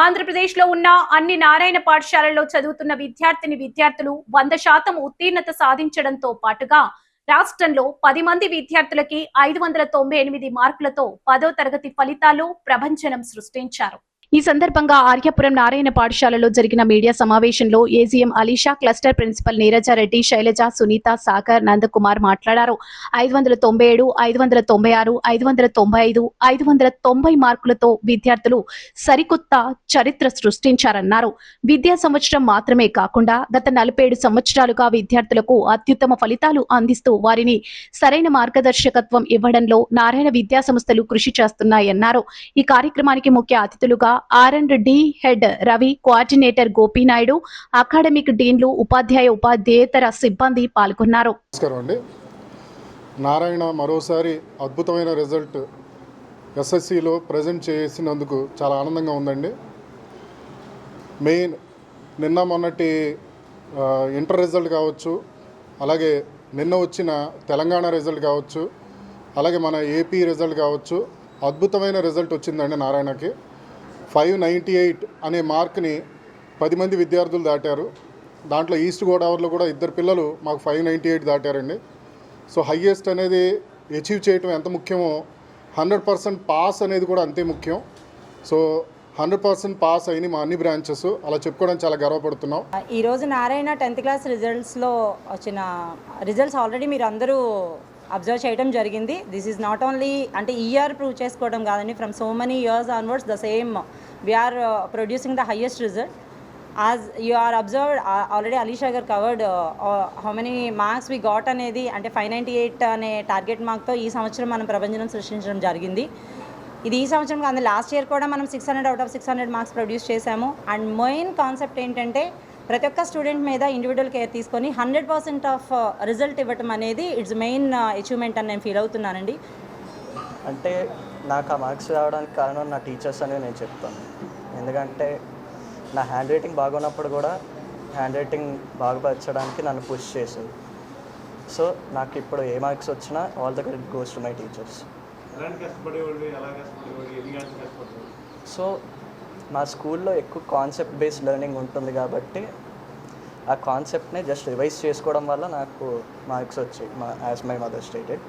ఆంధ్రప్రదేశ్లో ఉన్న అన్ని నారాయణ పాఠశాలల్లో చదువుతున్న విద్యార్థులు 100% ఉత్తీర్ణత సాధించడంతో పాటుగా రాష్ట్రంలో 10 మంది విద్యార్థులకి 598 మార్కులతో 10వ తరగతి ఫలితాలు ప్రభంజనం సృష్టించారు. ఈ సందర్భంగా ఆర్యపురం నారాయణ పాఠశాలలో జరిగిన మీడియా సమావేశంలో AGM Alisha, cluster principal Neeraja Reddy, Shailaja, Sunitha, Sagar, Nandakumar మాట్లాడారు. 597, 596, 595, 590 మార్కులతో విద్యార్థులు సరికొత్త చరిత్ర సృష్టించారన్నారు. విద్యా సంవత్సరం మాత్రమే కాకుండా గత 47 సంవత్సరాలుగా విద్యార్థులకు అత్యుత్తమ ఫలితాలు అందిస్తూ వారిని సరైన మార్గదర్శకత్వం ఇవ్వడంలో నారాయణ విద్యా సంస్థలు కృషి చేస్తున్నాయన్నారు. ఈ కార్యక్రమానికి ముఖ్య అతిథులుగా R&D head Ravi, coordinator Gopinaidu, academic డీన్లు, ఉపాధ్యాయేతర సిబ్బంది పాల్గొన్నారు. నమస్కారం అండి. నారాయణ మరోసారి అద్భుతమైన రిజల్ట్ ఎస్ఎస్సిలో ప్రజెంట్ చేసినందుకు చాలా ఆనందంగా ఉందండి. మెయిన్ నిన్న మొన్నటి ఇంటర్ రిజల్ట్ కావచ్చు, అలాగే నిన్న వచ్చిన తెలంగాణ రిజల్ట్ కావచ్చు, అలాగే మన ఏపీ రిజల్ట్ కావచ్చు, అద్భుతమైన రిజల్ట్ వచ్చిందండి. నారాయణకి 598 అనే మార్క్ని 10 మంది విద్యార్థులు దాటారు. దాంట్లో ఈస్ట్ గోదావరిలో కూడా 2 పిల్లలు మాకు 598 దాటారండి. సో హయ్యెస్ట్ అనేది అచీవ్ చేయటం ఎంత ముఖ్యమో 100% పాస్ అనేది కూడా అంతే ముఖ్యం. సో 100% పాస్ అయిన మా అన్ని బ్రాంచెస్ అలా చెప్పుకోవడం చాలా గర్వపడుతున్నాం. ఈరోజు నారాయణ 10th క్లాస్ రిజల్ట్స్లో వచ్చిన రిజల్ట్స్ ఆల్రెడీ మీరు అందరూ అబ్జర్వ్ చేయడం జరిగింది. దిస్ ఈజ్ నాట్ ఓన్లీ అంటే ఇయర్ ప్రూవ్ చేసుకోవడం కాదండి, from so many years onwards the same we're producing the highest result. As you are observed already Alisha garu covered how many marks we got అనేది, అంటే 598 అనే టార్గెట్ మార్క్తో ఈ సంవత్సరం మనం ప్రభంజనం సృష్టించడం జరిగింది. ఇది ఈ సంవత్సరం కాదు, లాస్ట్ ఇయర్ కూడా మనం 600 అవుట్ ఆఫ్ 600 మార్క్స్ ప్రొడ్యూస్ చేశాము. అండ్ మెయిన్ కాన్సెప్ట్ ఏంటంటే ప్రతి ఒక్క స్టూడెంట్ మీద ఇండివిజువల్ కేర్ తీసుకొని 100% ఆఫ్ రిజల్ట్ ఇవ్వటం అనేది ఇట్స్ మెయిన్ అచీవ్మెంట్ అని నేను ఫీల్ అవుతున్నానండి. అంటే నాకు ఆ మార్క్స్ రావడానికి కారణం నా టీచర్స్ అనేది నేను చెప్తాను. ఎందుకంటే నా హ్యాండ్ రైటింగ్ బాగున్నప్పుడు కూడా హ్యాండ్ రైటింగ్ బాగుపరచడానికి నన్ను పుష్ చేసింది. సో నాకు ఇప్పుడు ఏ మార్క్స్ వచ్చినా all the credit goes to my teachers. So మా స్కూల్లో ఎక్కువ కాన్సెప్ట్ బేస్డ్ లెర్నింగ్ ఉంటుంది కాబట్టి ఆ కాన్సెప్ట్ని జస్ట్ రివైజ్ చేసుకోవడం వల్ల నాకు మార్క్స్ వచ్చాయి, యాజ్ మై మదర్ స్టేటెడ్.